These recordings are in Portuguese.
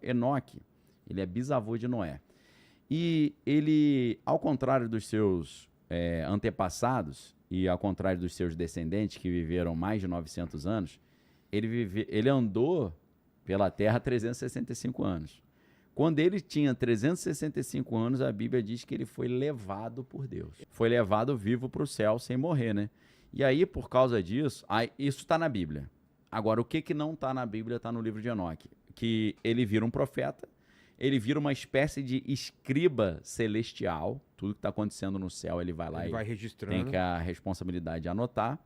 Enoque, ele é bisavô de Noé. E ele, ao contrário dos seus antepassados e ao contrário dos seus descendentes, que viveram mais de 900 anos, ele andou pela Terra 365 anos. Quando ele tinha 365 anos, a Bíblia diz que ele foi levado por Deus. Foi levado vivo para o céu sem morrer, né? E aí, por causa disso, isso está na Bíblia. Agora, o que não está na Bíblia está no livro de Enoque. Que ele vira um profeta, ele vira uma espécie de escriba celestial. Tudo que está acontecendo no céu, ele vai lá Ele e vai registrando. tem que a responsabilidade de anotar.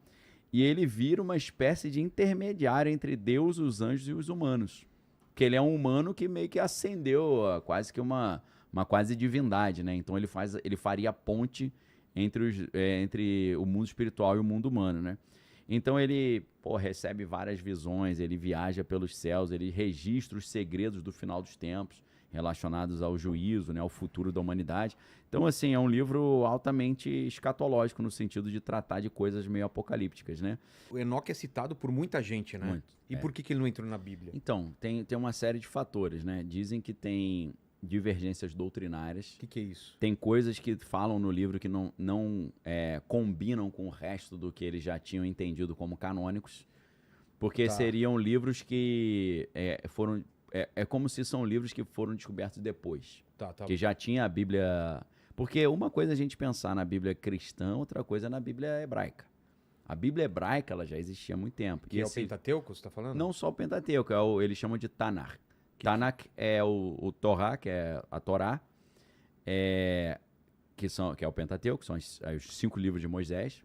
E ele vira uma espécie de intermediário entre Deus, os anjos e os humanos. Porque ele é um humano que meio que ascendeu a quase que uma quase divindade, né? Então ele faria ponte entre o mundo espiritual e o mundo humano, né? Então ele recebe várias visões, ele viaja pelos céus, ele registra os segredos do final dos tempos relacionados ao juízo, né, ao futuro da humanidade. Então, assim, é um livro altamente escatológico no sentido de tratar de coisas meio apocalípticas, né? O Enoque é citado por muita gente, né? Muito, E por que ele não entrou na Bíblia? Então, tem uma série de fatores, né? Dizem que tem divergências doutrinárias. O que é isso? Tem coisas que falam no livro que não combinam com o resto do que eles já tinham entendido como canônicos, porque seriam livros que foram... É como se são livros que foram descobertos depois. Que já tinha a Bíblia... Porque uma coisa é a gente pensar na Bíblia cristã, outra coisa é na Bíblia hebraica. A Bíblia hebraica ela já existia há muito tempo. Que é o Pentateuco, você está falando? Não só o Pentateuco, eles chamam de Tanakh. Tanakh é o Torá, que é a Torá, que é o Pentateuco, que são os 5 livros de Moisés.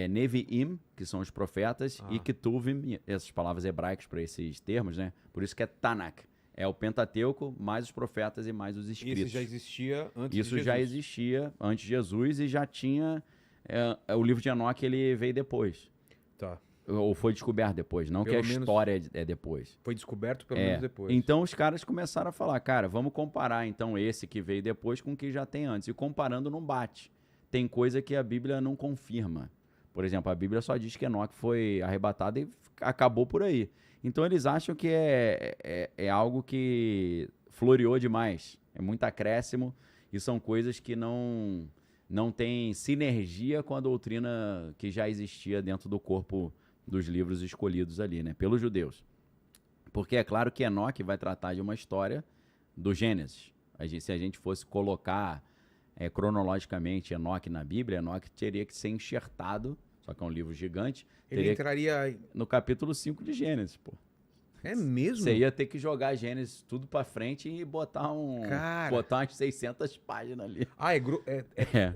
Nevi'im, que são os profetas, e Ketuvim, essas palavras hebraicas para esses termos, né? Por isso que é Tanakh. É o Pentateuco, mais os profetas e mais os escritos. Isso já existia antes de Jesus? Isso já existia antes de Jesus e já tinha... o livro de Enoque, ele veio depois. Tá. Ou foi descoberto depois, não Pelo que a menos história é depois. Foi descoberto pelo menos depois. Então os caras começaram a falar, cara, vamos comparar então esse que veio depois com o que já tem antes. E comparando não bate. Tem coisa que a Bíblia não confirma. Por exemplo, a Bíblia só diz que Enoque foi arrebatado e acabou por aí. Então eles acham que é algo que floreou demais. É muito acréscimo e são coisas que não tem sinergia com a doutrina que já existia dentro do corpo dos livros escolhidos ali, né, pelos judeus. Porque é claro que Enoque vai tratar de uma história do Gênesis. Se a gente fosse colocar cronologicamente Enoque na Bíblia, Enoque teria que ser enxertado, só que é um livro gigante. Ele entraria no capítulo 5 de Gênesis, pô. É mesmo? Você ia ter que jogar Gênesis tudo pra frente e botar umas 600 páginas ali.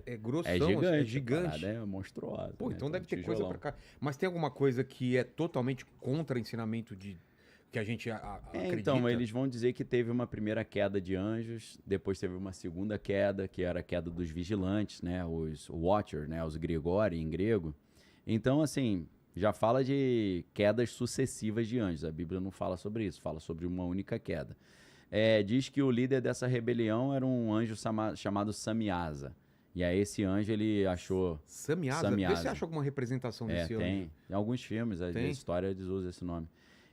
É grossão, é gigante. É monstruosa. Pô, né? então deve ter tijolão. coisa pra cá. Mas tem alguma coisa que é totalmente contra ensinamento que a gente acredita? Então, eles vão dizer que teve uma primeira queda de anjos, depois teve uma segunda queda, que era a queda dos vigilantes, né? Os Watcher, né? Os Grigori, em grego. Então, assim, já fala de quedas sucessivas de anjos. A Bíblia não fala sobre isso, fala sobre uma única queda. Diz que o líder dessa rebelião era um anjo chamado Samiasa. E aí esse anjo, ele achou... Samiasa? Vê se você acha alguma representação desse anjo. Tem. Em alguns filmes, a história eles usam esse nome.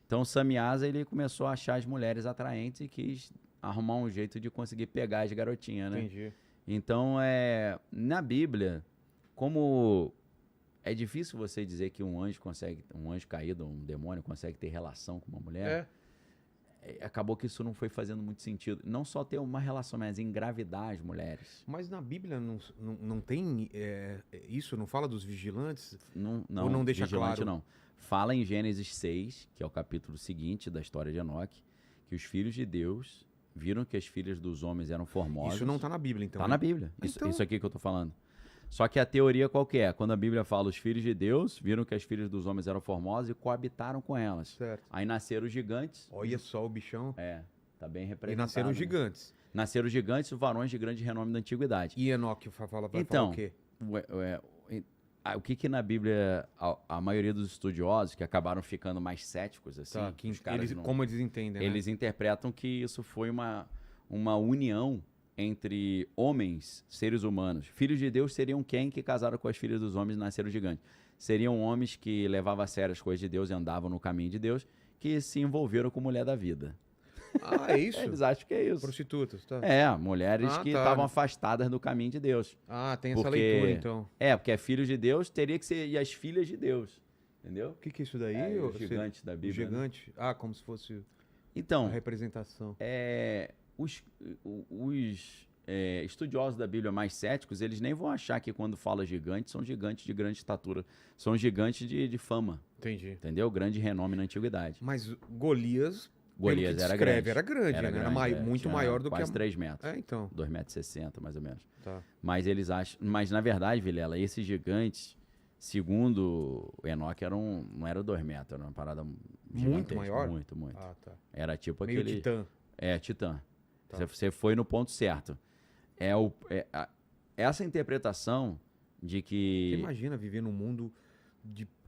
Então, Samiasa, ele começou a achar as mulheres atraentes e quis arrumar um jeito de conseguir pegar as garotinhas, né? Entendi. Então, na Bíblia, como é difícil você dizer que um anjo caído, um demônio, consegue ter relação com uma mulher, acabou que isso não foi fazendo muito sentido. Não só ter uma relação, mas engravidar as mulheres. Mas na Bíblia não tem isso? Não fala dos vigilantes? Não, ou não deixa vigilante, claro? Não. Fala em Gênesis 6, que é o capítulo seguinte da história de Enoque, que os filhos de Deus viram que as filhas dos homens eram formosas. Isso não está na Bíblia, então? Está na Bíblia. Isso aqui que eu estou falando. Só que a teoria qual que é? Quando a Bíblia fala os filhos de Deus viram que as filhas dos homens eram formosas e coabitaram com elas. Certo. Aí nasceram os gigantes. Olha só o bichão. Tá bem representado. E nasceram os gigantes. Nasceram os gigantes, os varões de grande renome da antiguidade. E Enoque vai falar o quê? O que na Bíblia, a maioria dos estudiosos, que acabaram ficando mais céticos, assim, como eles entendem, eles interpretam que isso foi uma união entre homens, seres humanos. Filhos de Deus seriam quem que casaram com as filhas dos homens e nasceram gigantes? Seriam homens que levavam a sério as coisas de Deus e andavam no caminho de Deus, que se envolveram com mulher da vida. Ah, é isso? Eles acham que é isso. Prostitutas, tá. Mulheres Ah, que tá. estavam afastadas do caminho de Deus. Ah, tem essa Porque- leitura, então. Porque é filhos de Deus, teria que ser e as filhas de Deus. Entendeu? O que é isso daí? Os gigantes da O Bíblia. né? gigante? Ah, como se fosse a Então, representação. os estudiosos da Bíblia mais céticos, eles nem vão achar que quando fala gigante, são gigantes de grande estatura. São gigantes de fama, Entendi. entendeu? Grande renome na antiguidade. Mas Golias, Golias pelo que era descreve, grande. era grande, né? Era muito tinha maior do que quase 3 metros. É, então. 2,60 m, mais ou menos. Tá. Mas eles acham. Mas na verdade, Vilela, esses gigantes, segundo o Enoque, não era 2 metros, era uma parada gigantesca, maior? Muito, muito. Ah, tá. Era tipo Meio aquele. titã. Titã. Tá. Você foi no ponto certo. Essa interpretação de Você que. imagina viver num mundo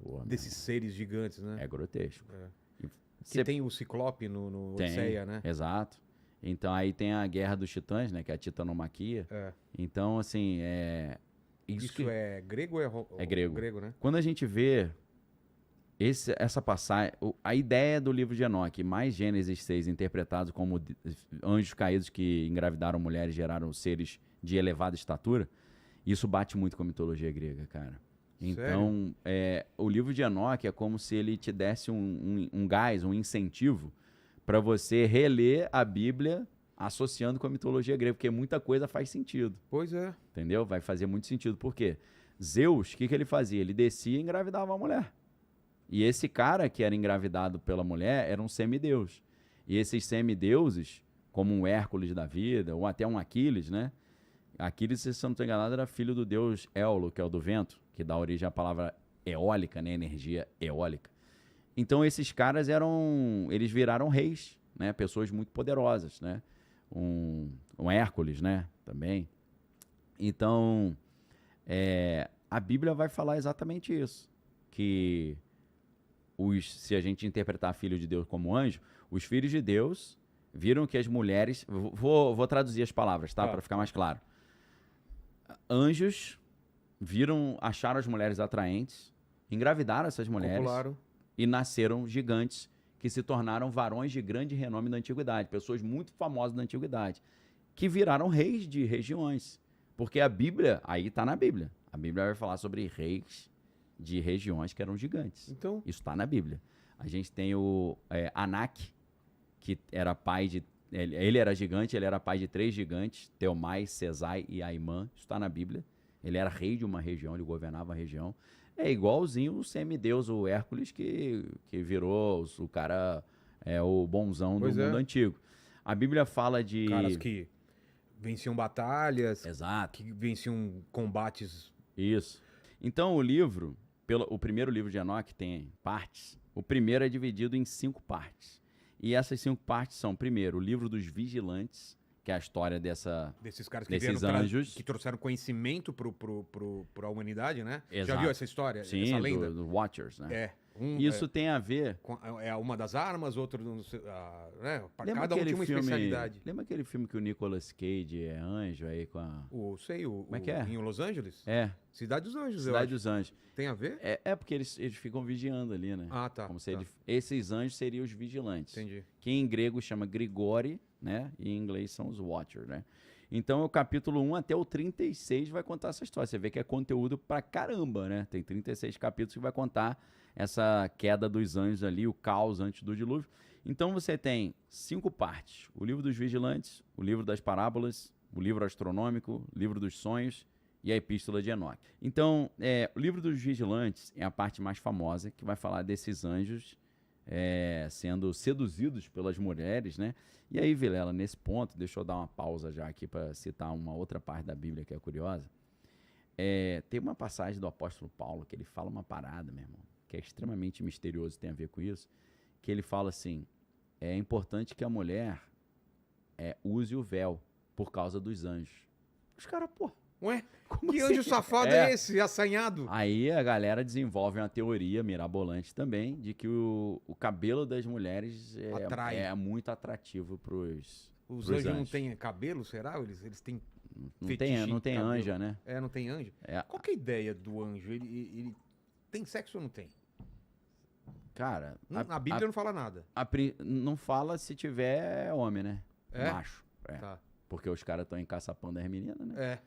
Pô, meu desses seres gigantes, né? É grotesco. É. E Que cê- tem o Ciclope no tem, Odisseia, né? Exato. Então aí tem a Guerra dos Titãs, né? Que é a titanomaquia. É. Então, assim, Isso que- é grego ou É grego. grego, né? Quando a gente vê essa passagem, a ideia do livro de Enoque, mais Gênesis 6 interpretados como anjos caídos que engravidaram mulheres e geraram seres de elevada estatura, isso bate muito com a mitologia grega, cara. Então, o livro de Enoque é como se ele te desse um gás, um incentivo para você reler a Bíblia associando com a mitologia grega, porque muita coisa faz sentido. Pois é. Entendeu? Vai fazer muito sentido. Por quê? Zeus, o que ele fazia? Ele descia e engravidava a mulher. E esse cara que era engravidado pela mulher era um semideus. E esses semideuses, como um Hércules da vida, ou até um Aquiles, né? Aquiles, se eu não estou enganado, era filho do deus Éolo, que é o do vento, que dá origem à palavra eólica, né? Energia eólica. Então esses caras eles viraram reis, né? Pessoas muito poderosas, né? Um Hércules, né? Também. Então, a Bíblia vai falar exatamente isso. Que se a gente interpretar filho de Deus como anjo, os filhos de Deus viram que as mulheres... Vou traduzir as palavras, tá? Para ficar mais claro. Anjos acharam as mulheres atraentes, engravidaram essas mulheres Popularam. e nasceram gigantes que se tornaram varões de grande renome da antiguidade, pessoas muito famosas da antiguidade, que viraram reis de regiões. Porque a Bíblia, aí está na Bíblia, a Bíblia vai falar sobre reis de regiões que eram gigantes. Então, Isso está na Bíblia. A gente tem o Anak, que era pai de... Ele era gigante, ele era pai de 3 gigantes, Teomai, Sesai e Aimã. Isso está na Bíblia. Ele era rei de uma região, ele governava a região. É igualzinho o semideus, o Hércules, que virou o cara, o bonzão do mundo antigo. A Bíblia fala de... caras que venciam batalhas, Exato. que venciam combates. Isso. Então o livro, o primeiro livro de Enoque tem partes. O primeiro é dividido em 5 partes. E essas 5 partes são, primeiro, o livro dos vigilantes, que é a história Desses caras que desses vieram anjos. que trouxeram conhecimento pra humanidade, né? Já Exato. viu essa história? Sim, essa lenda? do Watchers, né? É. Isso tem a ver... É uma das armas, outro... né? Lembra Cada um aquele tinha uma filme, especialidade. Lembra aquele filme que o Nicolas Cage é anjo aí com a... Como é que é? Em Los Angeles? Cidade Cidade dos Anjos, eu Cidade acho. dos Anjos. Tem a ver? Porque eles ficam vigiando ali, né? Ah, tá. Como se tá. esses anjos seriam os vigilantes. Entendi. Que em grego chama Grigori, né? E em inglês são os Watchers, né? Então, o capítulo 1 até o 36 vai contar essa história. Você vê que é conteúdo pra caramba, né? Tem 36 capítulos que vai contar essa queda dos anjos ali, o caos antes do dilúvio. Então, você tem 5 partes. O livro dos vigilantes, o livro das parábolas, o livro astronômico, o livro dos sonhos e a epístola de Enoque. Então, o livro dos vigilantes é a parte mais famosa, que vai falar desses anjos sendo seduzidos pelas mulheres, né? E aí, Vilela, nesse ponto, deixa eu dar uma pausa já aqui para citar uma outra parte da Bíblia que é curiosa. Tem uma passagem do apóstolo Paulo que ele fala uma parada, meu irmão, que é extremamente misterioso, tem a ver com isso, que ele fala assim, é importante que a mulher use o véu por causa dos anjos. Os caras, pô, Ué? como Que assim? anjo safado é esse, assanhado? Aí a galera desenvolve uma teoria mirabolante também de que o cabelo das mulheres Atrai. é muito atrativo pros Os pros anjos não têm cabelo, será? Eles têm Não fetiche tem em cabelo. anja, né? Não tem anjo? É. Qual que é a ideia do anjo? Ele tem sexo ou não tem? Cara, A Bíblia não fala nada. não fala se tiver homem, né? É? Macho. É. Tá. Porque os caras estão encaçapando as meninas, né? É.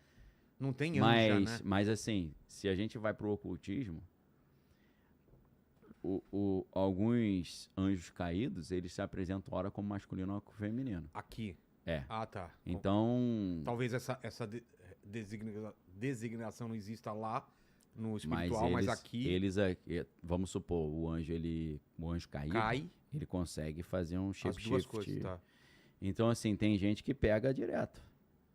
Não tem anja, né? Mas assim, se a gente vai pro ocultismo, alguns anjos caídos, eles se apresentam ora como masculino ou como feminino. Aqui. É. Ah, tá. Então, Talvez essa designação não exista lá no mas espiritual, mas aqui vamos supor, o anjo caído, cai ele consegue fazer um as duas shift. coisas, tá? Então, assim, tem gente que pega direto.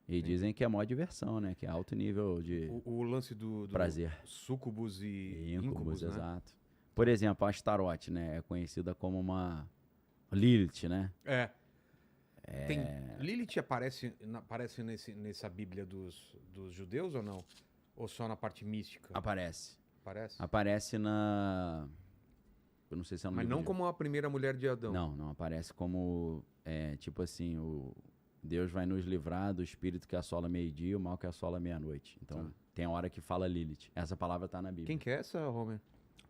E dizem que é mó diversão, né? Que é alto nível de O lance do prazer. súcubus e Incubus, íncubus, né? exato. Por exemplo, a Astarote, né? É conhecida como uma Lilith, né? É. Lilith aparece nessa Bíblia dos judeus ou não? Ou só na parte mística? Aparece. Aparece? Aparece na... Eu não sei se é no Mas livro não como a primeira mulher de Adão. Não aparece como... tipo assim, Deus vai nos livrar do espírito que assola meio-dia e o mal que assola meia-noite. Então, Tá. tem hora que fala Lilith. Essa palavra tá na Bíblia. Quem que é essa, Homer?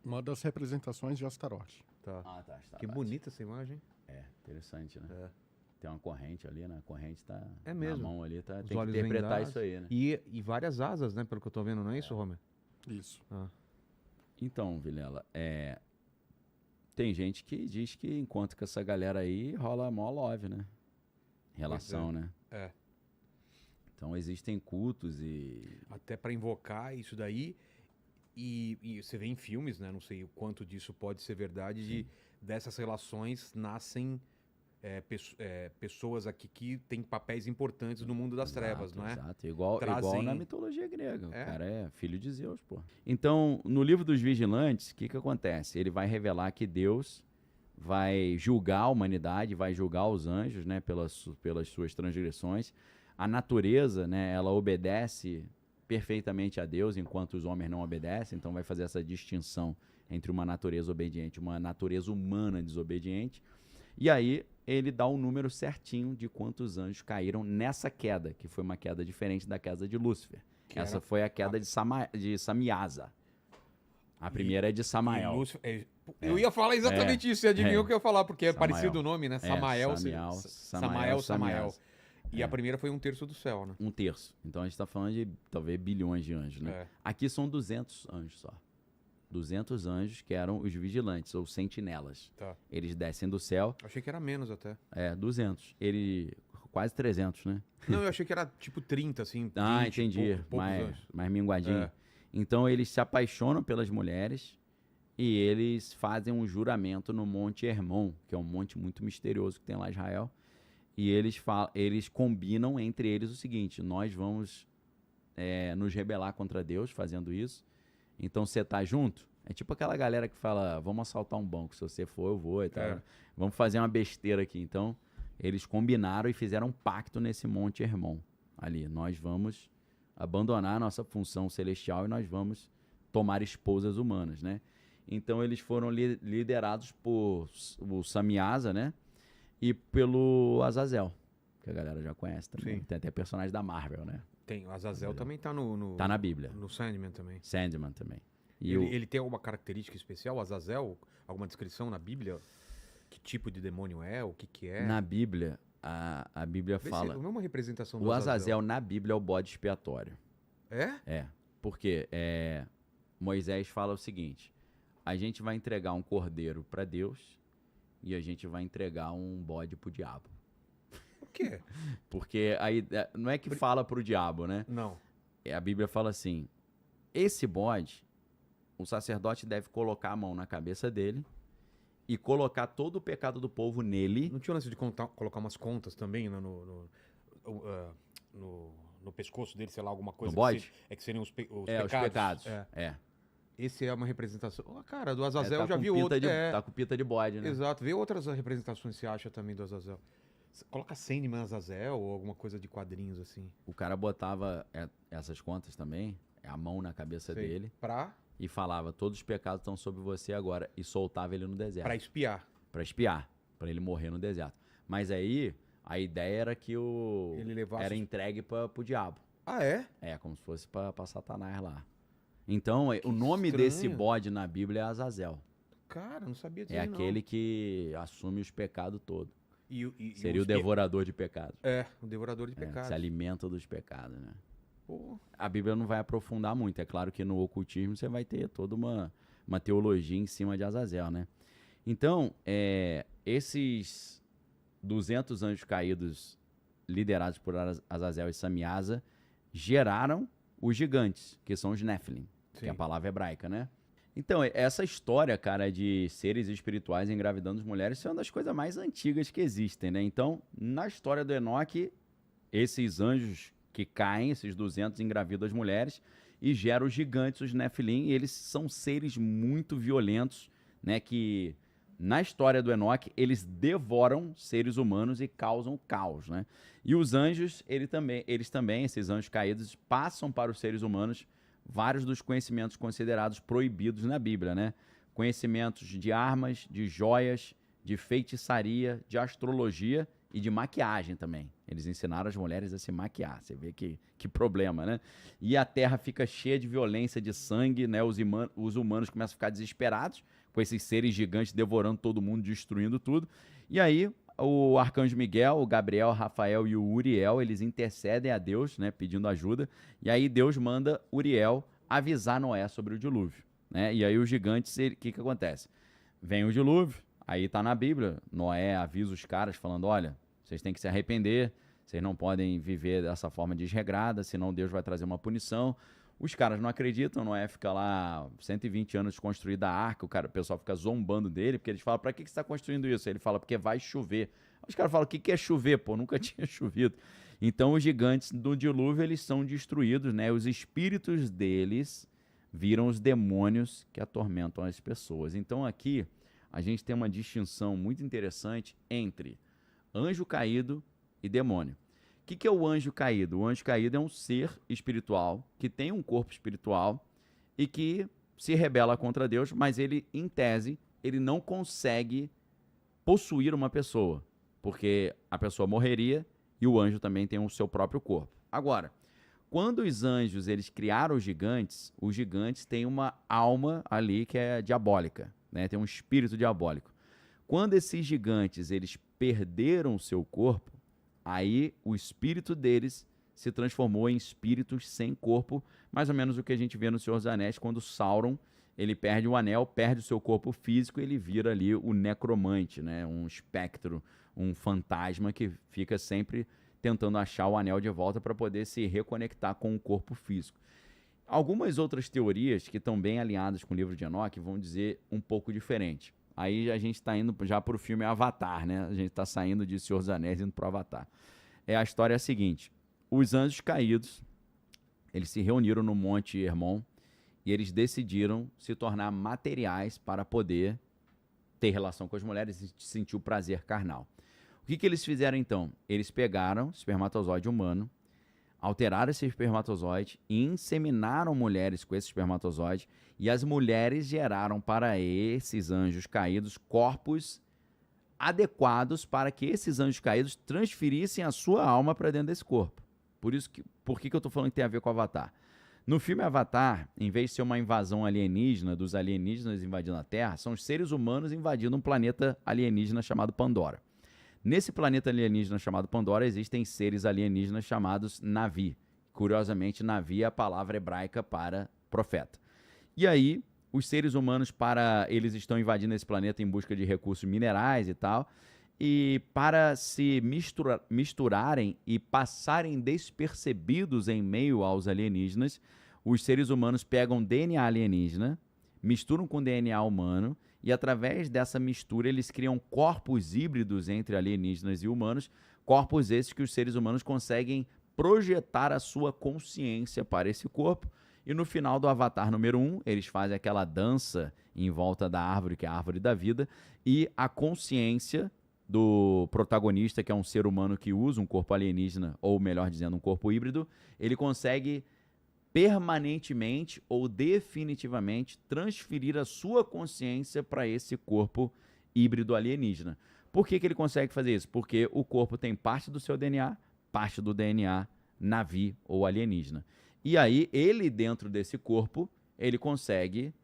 Uma das representações de Astarote. Tá. Ah, tá. Que bonita essa imagem. É, interessante, né? É. Tem uma corrente ali, né? A corrente tá É mesmo. na mão ali, tá, Os tem que olhos interpretar vendados. isso aí, né? E várias asas, né? Pelo que eu tô vendo, não é isso, Homer? Isso. Ah. Então, Vilela, tem gente que diz que enquanto com essa galera aí rola mó love, né? Relação, né? É. Então existem cultos e... Até pra invocar isso daí. E você vê em filmes, né? Não sei o quanto disso pode ser verdade. Dessas relações nascem pessoas aqui que têm papéis importantes no mundo das trevas, não é? Exato, igual Trazem- na mitologia grega. O É. cara é filho de Zeus, pô. Então, no livro dos vigilantes, o que acontece? Ele vai revelar que Deus vai julgar a humanidade, vai julgar os anjos, né, pelas suas transgressões. A natureza, né, ela obedece perfeitamente a Deus, enquanto os homens não obedecem. Então, vai fazer essa distinção entre uma natureza obediente e uma natureza humana desobediente. E aí, ele dá o número certinho de quantos anjos caíram nessa queda, que foi uma queda diferente da queda de Lúcifer. Essa foi a queda de Samiasa. A primeira é de Samael. E Lúcifer- eu ia falar exatamente isso, você adivinhou o que eu ia falar, porque é Samael. parecido o nome, né? Samael. Samael. Samiasa. E a primeira foi 1/3 do céu, né? 1/3. Então a gente está falando de talvez bilhões de anjos, né? É. Aqui são 200 anjos só. 200 anjos que eram os vigilantes, ou sentinelas. Tá. Eles descem do céu, Achei que era menos até. 200. Quase 300, né? Não, eu achei que era tipo 30, assim. 20, Entendi. poucos anjos. Mais minguadinho. É. Então eles se apaixonam pelas mulheres e eles fazem um juramento no Monte Hermon, que é um monte muito misterioso que tem lá em Israel. E eles combinam entre eles o seguinte: nós vamos nos rebelar contra Deus fazendo isso. Então você tá junto? É tipo aquela galera que fala: vamos assaltar um banco, se você for, eu vou e tal. É. Vamos fazer uma besteira aqui. Então eles combinaram e fizeram um pacto nesse Monte Hermon. Ali, nós vamos abandonar a nossa função celestial e nós vamos tomar esposas humanas, né? Então eles foram liderados por o Samiasa, né? E pelo Azazel, que a galera já conhece também. Sim. Tem até personagem da Marvel, né? Tem, o Azazel também tá no... Tá na Bíblia. No Sandman também. Sandman também. E Ele tem alguma característica especial, o Azazel? Alguma descrição na Bíblia? Que tipo de demônio é? O que é? na Bíblia, a Bíblia Vê se fala... não é uma representação do O Azazel na Bíblia é o bode expiatório. É? Porque Moisés fala o seguinte: a gente vai entregar um cordeiro para Deus e a gente vai entregar um bode pro diabo. O quê? Porque aí não é que fala pro diabo, né? Não. A Bíblia fala assim: esse bode, o sacerdote deve colocar a mão na cabeça dele e colocar todo o pecado do povo nele. Não tinha o lance de colocar umas contas também no pescoço dele, sei lá, alguma coisa? No bode? Que seriam os pecados. Os pecados. Esse é uma representação. Cara, do Azazel tá eu já com vi pinta outro. Tá com pinta de bode, né? Exato. Vê outras representações que você acha também do Azazel. Coloca Sandman Azazel ou alguma coisa de quadrinhos assim. O cara botava essas contas também, a mão na cabeça Sei. dele, Pra e falava: todos os pecados estão sobre você agora, e soltava ele no deserto. espiar. Pra espiar, pra ele morrer no deserto. Mas aí, a ideia era que Ele levasse era entregue pro diabo. Ah, é? Como se fosse pra Satanás lá. Então, o nome estranho. desse bode na Bíblia é Azazel. Cara, não sabia disso É aí, não. aquele que assume os pecados todos. E Seria o devorador de pecados. o devorador de É, que pecados. se alimenta dos pecados, né? Pô, A Bíblia não vai aprofundar muito. É claro que no ocultismo você vai ter toda uma teologia em cima de Azazel, né? Então, esses 200 anjos caídos liderados por Azazel e Samiasa geraram os gigantes, que são os Nephilim, que é a sim. palavra hebraica, né? Então, essa história, cara, de seres espirituais engravidando as mulheres, isso é uma das coisas mais antigas que existem, né? Então, na história do Enoque, esses anjos que caem, esses 200 engravidam as mulheres e geram os gigantes, os Nephilim, e eles são seres muito violentos, né? Que na história do Enoque, eles devoram seres humanos e causam caos, né? E os anjos, eles também, esses anjos caídos, passam para os seres humanos vários dos conhecimentos considerados proibidos na Bíblia, né? Conhecimentos de armas, de joias, de feitiçaria, de astrologia e de maquiagem também. Eles ensinaram as mulheres a se maquiar. Você vê que problema, né? E a terra fica cheia de violência, de sangue, né? Os humanos começam a ficar desesperados com esses seres gigantes devorando todo mundo, destruindo tudo. E aí o arcanjo Miguel, o Gabriel, o Rafael e o Uriel, eles intercedem a Deus, né, pedindo ajuda. E aí Deus manda Uriel avisar Noé sobre o dilúvio, né? E aí os gigantes, o que acontece? Vem o dilúvio, aí tá na Bíblia, Noé avisa os caras falando, olha, vocês têm que se arrepender, vocês não podem viver dessa forma desregrada, senão Deus vai trazer uma punição. Os caras não acreditam, Noé fica lá 120 anos construída a arca, o pessoal fica zombando dele, porque eles falam, pra que você está construindo isso? Ele fala, porque vai chover. Os caras falam, o que é chover? Pô, nunca tinha chovido. Então os gigantes do dilúvio, eles são destruídos, né? Os espíritos deles viram os demônios que atormentam as pessoas. Então aqui a gente tem uma distinção muito interessante entre anjo caído e demônio. O que é o anjo caído? O anjo caído é um ser espiritual que tem um corpo espiritual e que se rebela contra Deus, mas ele, em tese, ele não consegue possuir uma pessoa, porque a pessoa morreria e o anjo também tem o seu próprio corpo. Agora, quando os anjos eles criaram os gigantes têm uma alma ali que é diabólica, né? Tem um espírito diabólico. Quando esses gigantes eles perderam o seu corpo, aí o espírito deles se transformou em espíritos sem corpo, mais ou menos o que a gente vê no Senhor dos Anéis, quando Sauron ele perde o anel, perde o seu corpo físico, ele vira ali o necromante, né? Um espectro, um fantasma que fica sempre tentando achar o anel de volta para poder se reconectar com o corpo físico. Algumas outras teorias que estão bem alinhadas com o livro de Enoque vão dizer um pouco diferente. Aí a gente está indo já para o filme Avatar, né? A gente está saindo de Senhor dos Anéis e indo para o Avatar. A história é a seguinte. Os anjos caídos, eles se reuniram no Monte Hermon e eles decidiram se tornar materiais para poder ter relação com as mulheres e sentir o prazer carnal. O que eles fizeram então? Eles pegaram espermatozoide humano, alteraram esse espermatozoide e inseminaram mulheres com esse espermatozoide e as mulheres geraram para esses anjos caídos corpos adequados para que esses anjos caídos transferissem a sua alma para dentro desse corpo. Por que eu estou falando que tem a ver com Avatar? No filme Avatar, em vez de ser uma invasão alienígena, dos alienígenas invadindo a Terra, são os seres humanos invadindo um planeta alienígena chamado Pandora. Nesse planeta alienígena chamado Pandora, existem seres alienígenas chamados Navi. Curiosamente, Navi é a palavra hebraica para profeta. E aí, os seres humanos, eles estão invadindo esse planeta em busca de recursos minerais e tal, e para se misturarem e passarem despercebidos em meio aos alienígenas, os seres humanos pegam DNA alienígena, misturam com DNA humano, e através dessa mistura eles criam corpos híbridos entre alienígenas e humanos, corpos esses que os seres humanos conseguem projetar a sua consciência para esse corpo, e no final do Avatar número 1, eles fazem aquela dança em volta da árvore, que é a árvore da vida, e a consciência do protagonista, que é um ser humano que usa um corpo alienígena, ou melhor dizendo, um corpo híbrido, ele consegue permanentemente ou definitivamente transferir a sua consciência para esse corpo híbrido alienígena. Por que ele consegue fazer isso? Porque o corpo tem parte do seu DNA, parte do DNA Navi ou alienígena. E aí, ele dentro desse corpo, ele consegue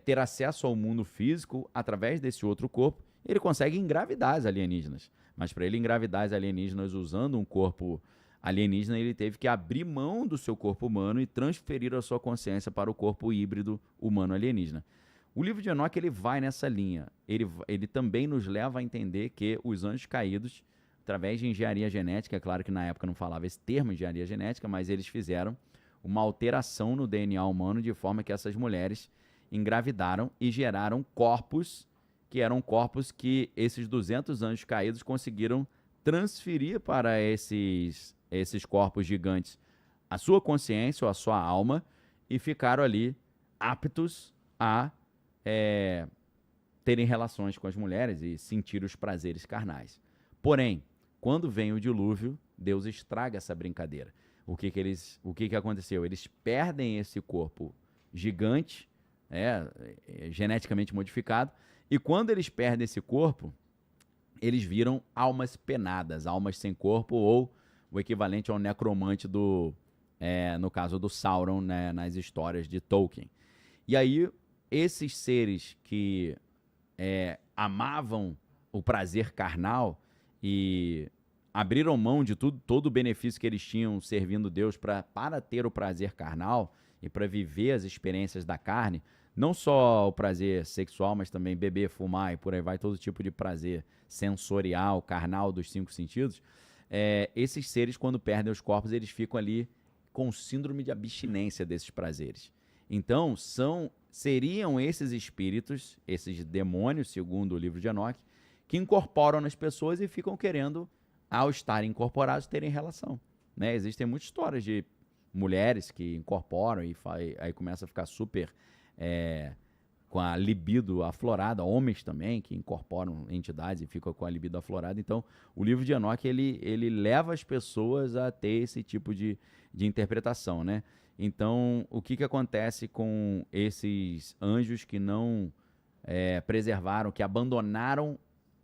ter acesso ao mundo físico através desse outro corpo, ele consegue engravidar as alienígenas. Mas para ele engravidar as alienígenas usando um corpo alienígena, ele teve que abrir mão do seu corpo humano e transferir a sua consciência para o corpo híbrido humano-alienígena. O livro de Enoque ele vai nessa linha. Ele também nos leva a entender que os anjos caídos, através de engenharia genética, é claro que na época não falava esse termo, engenharia genética, mas eles fizeram uma alteração no DNA humano de forma que essas mulheres engravidaram e geraram corpos que eram corpos que esses 200 anjos caídos conseguiram transferir para esses corpos gigantes a sua consciência ou a sua alma e ficaram ali aptos a terem relações com as mulheres e sentir os prazeres carnais. Porém, quando vem o dilúvio, Deus estraga essa brincadeira. O que aconteceu? Eles perdem esse corpo gigante, geneticamente modificado, e quando eles perdem esse corpo, eles viram almas penadas, almas sem corpo, ou o equivalente ao necromante no caso do Sauron, né, nas histórias de Tolkien. E aí, esses seres que amavam o prazer carnal e abriram mão de todo o benefício que eles tinham servindo Deus para ter o prazer carnal e para viver as experiências da carne, não só o prazer sexual, mas também beber, fumar e por aí vai, todo tipo de prazer sensorial, carnal dos 5 sentidos. Esses seres, quando perdem os corpos, eles ficam ali com síndrome de abstinência desses prazeres. Então, seriam esses espíritos, esses demônios, segundo o livro de Enoque, que incorporam nas pessoas e ficam querendo, ao estarem incorporados, terem relação. Né? Existem muitas histórias de mulheres que incorporam e aí começa a ficar super com a libido aflorada, homens também que incorporam entidades e ficam com a libido aflorada. Então, o livro de Enoque, ele leva as pessoas a ter esse tipo de interpretação, né? Então, o que acontece com esses anjos que não preservaram, que abandonaram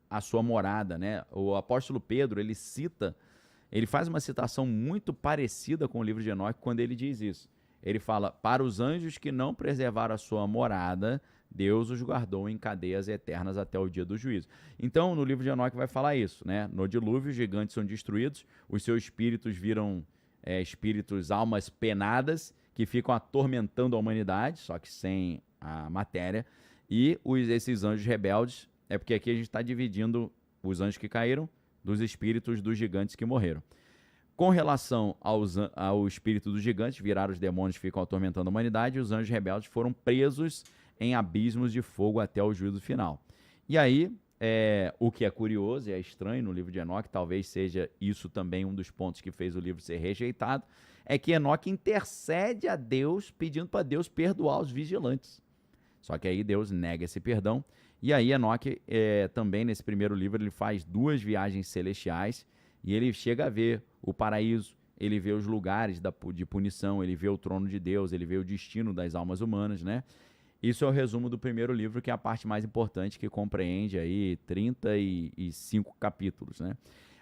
a sua morada, né? O apóstolo Pedro, ele faz uma citação muito parecida com o livro de Enoque quando ele diz isso. Ele fala, para os anjos que não preservaram a sua morada, Deus os guardou em cadeias eternas até o dia do juízo. Então, no livro de Enoque vai falar isso, né? No dilúvio, os gigantes são destruídos, os seus espíritos viram almas penadas, que ficam atormentando a humanidade, só que sem a matéria, e esses anjos rebeldes, porque aqui a gente está dividindo os anjos que caíram dos espíritos dos gigantes que morreram. Com relação ao espírito dos gigantes, viraram os demônios que ficam atormentando a humanidade, e os anjos rebeldes foram presos em abismos de fogo até o juízo final. E aí, o que é curioso e é estranho no livro de Enoque, talvez seja isso também um dos pontos que fez o livro ser rejeitado, é que Enoque intercede a Deus pedindo para Deus perdoar os vigilantes. Só que aí Deus nega esse perdão. E aí Enoque, também nesse primeiro livro, ele faz 2 viagens celestiais e ele chega a ver o paraíso, ele vê os lugares de punição, ele vê o trono de Deus, ele vê o destino das almas humanas, né? Isso é o resumo do primeiro livro, que é a parte mais importante, que compreende aí 35 capítulos, né?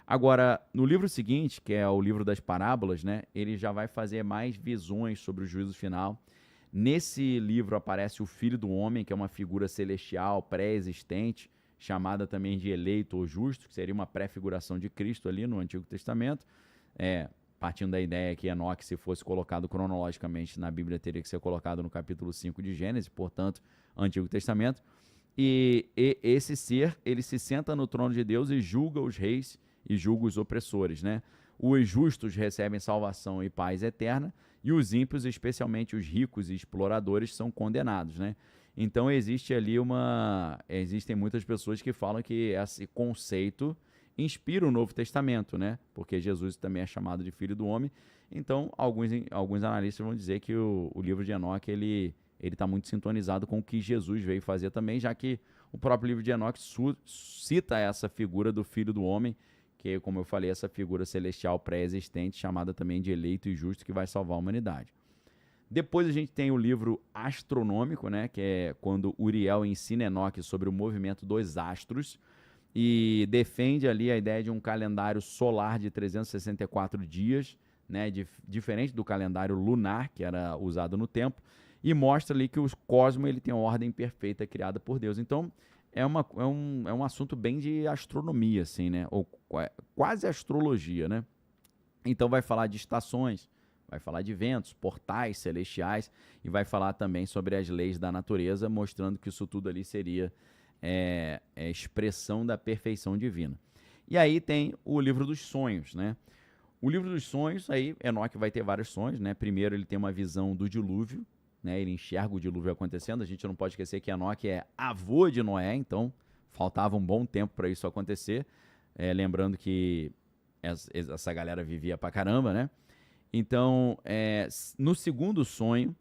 Agora, no livro seguinte, que é o livro das parábolas, né? Ele já vai fazer mais visões sobre o juízo final. Nesse livro aparece o Filho do Homem, que é uma figura celestial pré-existente, chamada também de eleito ou justo, que seria uma pré-figuração de Cristo ali no Antigo Testamento. Partindo da ideia que Enoque, se fosse colocado cronologicamente na Bíblia, teria que ser colocado no capítulo 5 de Gênesis, portanto, Antigo Testamento. E esse ser, ele se senta no trono de Deus e julga os reis e julga os opressores, né? Os justos recebem salvação e paz eterna, e os ímpios, especialmente os ricos e exploradores, são condenados, né? Então existem muitas pessoas que falam que esse conceito inspira o Novo Testamento, né? Porque Jesus também é chamado de Filho do Homem. Então, alguns analistas vão dizer que o livro de Enoque, ele está muito sintonizado com o que Jesus veio fazer também, já que o próprio livro de Enoque cita essa figura do Filho do Homem, que, como eu falei, essa figura celestial pré-existente, chamada também de eleito e justo, que vai salvar a humanidade. Depois a gente tem o livro astronômico, né, que é quando Uriel ensina Enoque sobre o movimento dos astros e defende ali a ideia de um calendário solar de 364 dias, né, diferente do calendário lunar, que era usado no tempo. e mostra ali que o cosmos ele tem uma ordem perfeita criada por Deus. Então, é um assunto bem de astronomia, assim, né? Ou quase astrologia, né? Então, vai falar de estações, vai falar de ventos, portais celestiais e vai falar também sobre as leis da natureza, mostrando que isso tudo ali seria expressão da perfeição divina. E aí tem o livro dos sonhos, né? O livro dos sonhos, aí Enoque vai ter vários sonhos, né? Primeiro ele tem uma visão do dilúvio, né? Ele enxerga o dilúvio acontecendo. A gente não pode esquecer que Enoque é avô de Noé, então faltava um bom tempo para isso acontecer. Lembrando que essa galera vivia pra caramba, né? Então, no segundo sonho,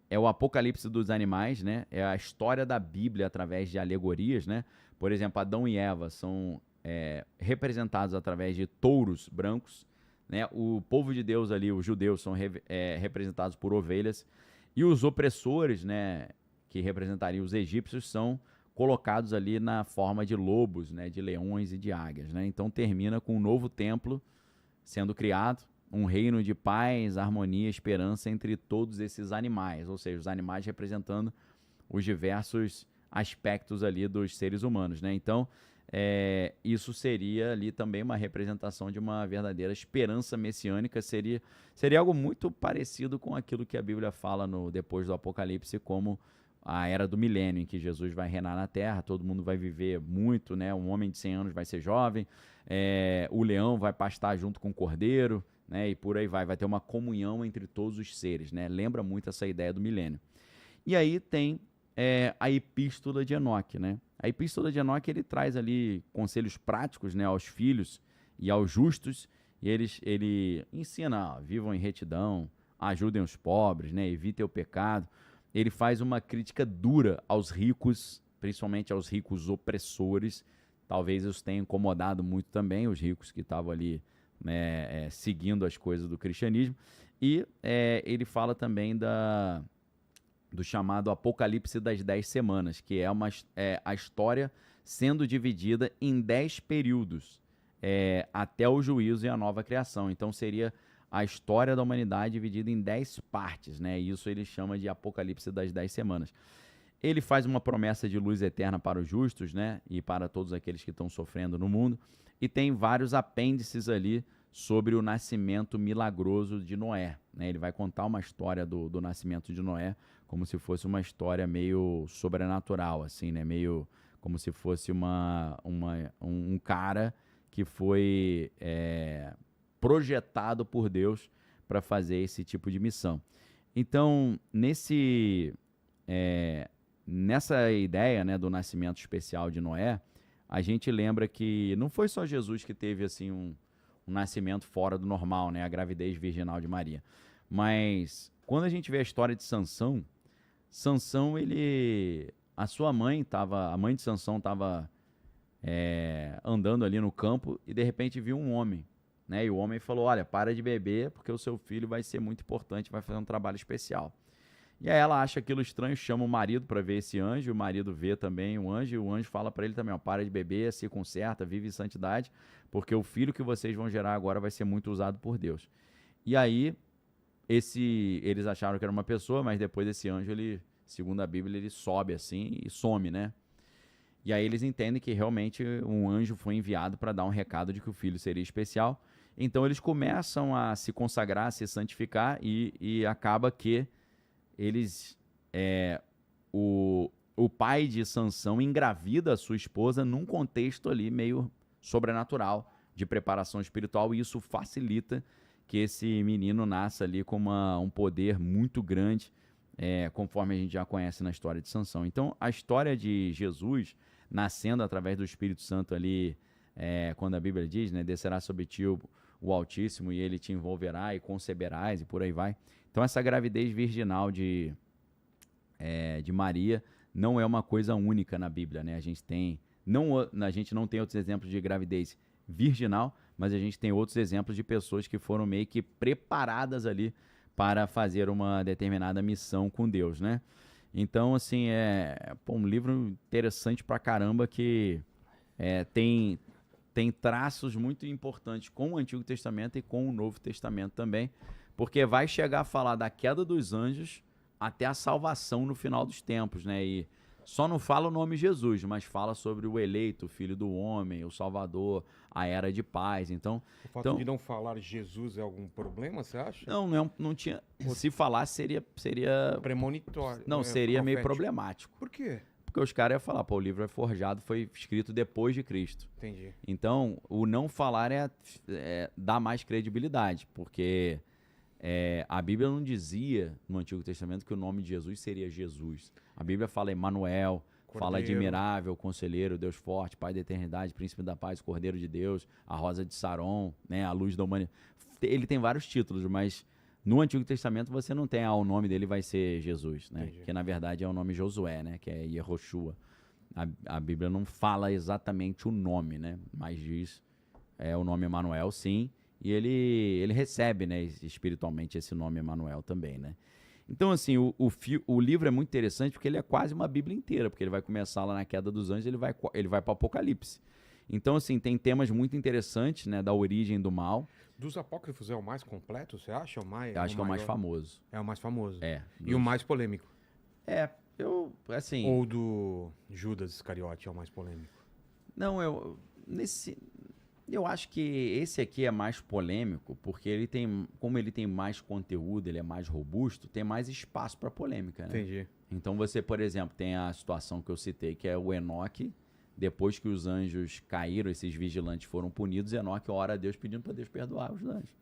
é o apocalipse dos animais, né? É a história da Bíblia através de alegorias, né? Por exemplo, Adão e Eva são representados através de touros brancos, né? O povo de Deus ali, os judeus, são representados por ovelhas. E os opressores, né, que representariam os egípcios, são colocados ali na forma de lobos, né, de leões e de águias, né? Então termina com um novo templo sendo criado, um reino de paz, harmonia, esperança entre todos esses animais, ou seja, os animais representando os diversos aspectos ali dos seres humanos, né? Então, isso seria ali também uma representação de uma verdadeira esperança messiânica, seria algo muito parecido com aquilo que a Bíblia fala depois do Apocalipse, como a era do milênio, em que Jesus vai reinar na Terra, todo mundo vai viver muito, né? Um homem de 100 anos vai ser jovem, o leão vai pastar junto com o cordeiro, né? E por aí vai ter uma comunhão entre todos os seres, né? Lembra muito essa ideia do milênio. E aí tem a Epístola de Enoque, né? A Epístola de Enoque, ele traz ali conselhos práticos, né, aos filhos e aos justos, e ele ensina, vivam em retidão, ajudem os pobres, né, evitem o pecado. Ele faz uma crítica dura aos ricos, principalmente aos ricos opressores. Talvez isso tenha incomodado muito também os ricos que estavam ali, né, seguindo as coisas do cristianismo. E ele fala também do chamado Apocalipse das 10 semanas, que é a história sendo dividida em 10 períodos, até o juízo e a nova criação. Então seria a história da humanidade dividida em 10 partes, né? Isso ele chama de Apocalipse das 10 semanas. Ele faz uma promessa de luz eterna para os justos, né? E para todos aqueles que estão sofrendo no mundo. E tem vários apêndices ali sobre o nascimento milagroso de Noé, né? Ele vai contar uma história do nascimento de Noé, como se fosse uma história meio sobrenatural, assim, né? Meio como se fosse um cara que foi projetado por Deus para fazer esse tipo de missão. Então, nessa ideia, né, do nascimento especial de Noé, a gente lembra que não foi só Jesus que teve assim um nascimento fora do normal, né? A gravidez virginal de Maria. Mas quando a gente vê a história de Sansão, a mãe de Sansão estava andando ali no campo e de repente viu um homem, né? E o homem falou: olha, para de beber porque o seu filho vai ser muito importante, vai fazer um trabalho especial. E aí ela acha aquilo estranho, chama o marido para ver esse anjo, o marido vê também o anjo, e o anjo fala para ele também: ó, para de beber, se conserta, vive em santidade, porque o filho que vocês vão gerar agora vai ser muito usado por Deus. E aí eles acharam que era uma pessoa, mas depois esse anjo, segundo a Bíblia, ele sobe assim e some, né? E aí eles entendem que realmente um anjo foi enviado para dar um recado de que o filho seria especial. Então eles começam a se consagrar, a se santificar e acaba que o pai de Sansão engravida a sua esposa num contexto ali meio sobrenatural, de preparação espiritual, e isso facilita que esse menino nasça ali com um poder muito grande, conforme a gente já conhece na história de Sansão. Então, a história de Jesus nascendo através do Espírito Santo ali, quando a Bíblia diz, né, descerá sobre ti o Altíssimo e ele te envolverá e conceberás e por aí vai. Então, essa gravidez virginal de Maria não é uma coisa única na Bíblia, né? A gente não tem outros exemplos de gravidez virginal, mas a gente tem outros exemplos de pessoas que foram meio que preparadas ali para fazer uma determinada missão com Deus, né? Então, assim, um livro interessante pra caramba que tem traços muito importantes com o Antigo Testamento e com o Novo Testamento também, porque vai chegar a falar da queda dos anjos até a salvação no final dos tempos, né? E só não fala o nome Jesus, mas fala sobre o eleito, o Filho do Homem, o Salvador, a era de paz. Então, O fato de não falar Jesus é algum problema, você acha? não tinha. Se falasse, seria Premonitório. não, seria meio profético. problemático. Por quê? Porque os caras iam falar, pô, o livro é forjado, foi escrito depois de Cristo. Entendi. Então, o não falar dá mais credibilidade, porque a Bíblia não dizia no Antigo Testamento que o nome de Jesus seria Jesus. A Bíblia fala Emanuel, fala de Cordeiro. admirável, conselheiro, Deus forte, Pai da eternidade, príncipe da paz, Cordeiro de Deus, a rosa de Saron, né, a luz da humanidade. Ele tem vários títulos, mas no Antigo Testamento você não tem, o nome dele vai ser Jesus, né? Entendi. Que na verdade é o nome Josué, né? Que é Yehoshua. A Bíblia não fala exatamente o nome, né? Mas diz o nome Emanuel, sim. E ele recebe, né, espiritualmente esse nome Emanuel também, né? Então, assim, o livro é muito interessante porque ele é quase uma Bíblia inteira, porque ele vai começar lá na queda dos anjos, ele vai para o Apocalipse. Então, assim, tem temas muito interessantes, né, da origem do mal. Dos apócrifos é o mais completo, você acha? Eu acho que é o mais maior? famoso. É o mais famoso. É. E o mais polêmico? Assim... Ou do Judas Iscariote é o mais polêmico? Não, eu acho que esse aqui é mais polêmico, porque como ele tem mais conteúdo, ele é mais robusto, tem mais espaço para polêmica, né? Entendi. Então você, por exemplo, tem a situação que eu citei, que é o Enoque, depois que os anjos caíram, esses vigilantes foram punidos, Enoque ora a Deus pedindo para Deus perdoar os anjos.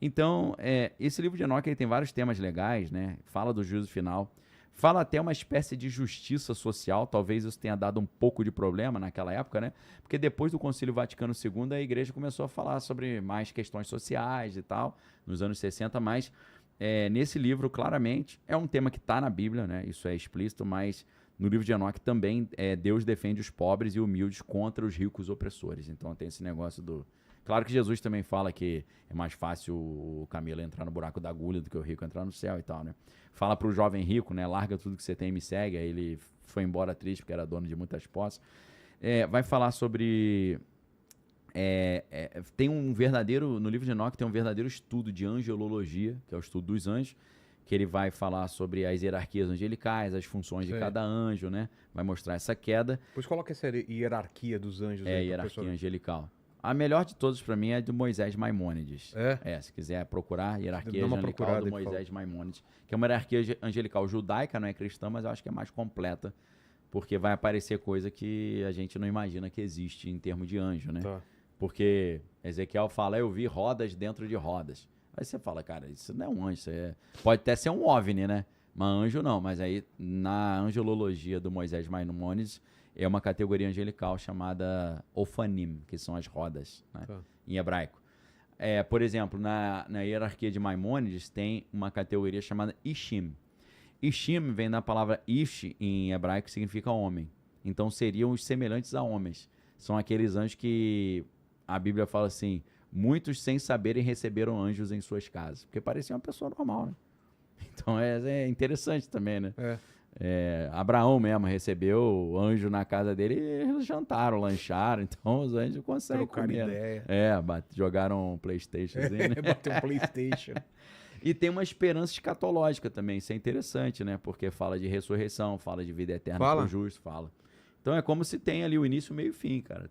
Então, esse livro de Enoque ele tem vários temas legais, né? Fala do juízo final, fala até uma espécie de justiça social, talvez isso tenha dado um pouco de problema naquela época, né? Porque depois do Concílio Vaticano II, a igreja começou a falar sobre mais questões sociais e tal, nos anos 60, mas nesse livro, claramente, é um tema que está na Bíblia, né? Isso é explícito, mas no livro de Enoque também Deus defende os pobres e humildes contra os ricos opressores. Então tem esse negócio do... Claro que Jesus também fala que é mais fácil o camelo entrar no buraco da agulha do que o rico entrar no céu e tal, né? Fala pro jovem rico, né? Larga tudo que você tem e me segue. Aí ele foi embora triste porque era dono de muitas posses. Vai falar sobre... tem um verdadeiro... No livro de Enoque tem um verdadeiro estudo de angelologia, que é o estudo dos anjos, que ele vai falar sobre as hierarquias angelicais, as funções de cada anjo, né? Vai mostrar essa queda. Pois coloca essa hierarquia dos anjos aí pra Hierarquia pessoa- angelical. A melhor de todos para mim é do Moisés Maimônides. Se quiser procurar, hierarquia Dá uma angelical procurada, do por favor. Moisés Maimônides, que é uma hierarquia angelical judaica, não é cristã, mas eu acho que é mais completa, porque vai aparecer coisa que a gente não imagina que existe em termos de anjo, né? Tá. Porque Ezequiel fala, eu vi rodas dentro de rodas. Aí você fala, cara, isso não é um anjo, pode até ser um OVNI, né? Mas anjo não, mas aí na angelologia do Moisés Maimônides é uma categoria angelical chamada Ofanim, que são as rodas, né? Tá. Em hebraico. Por exemplo, na hierarquia de Maimônides tem uma categoria chamada Ishim. Ishim vem da palavra Ish em hebraico, que significa homem. Então seriam os semelhantes a homens. São aqueles anjos que a Bíblia fala assim, muitos sem saberem receberam anjos em suas casas. Porque parecia uma pessoa normal, né? Então é interessante também, né? Abraão mesmo recebeu anjo na casa dele e eles jantaram, lancharam. Então os anjos conseguem Trocaram comer, né? ideia. Jogaram um PlayStationzinho, né? Bateu um PlayStation. E tem uma esperança escatológica também, isso é interessante, né? Porque fala de ressurreição, fala de vida eterna Fala? pro justo, fala. Então é como se tem ali o início, meio e fim, cara.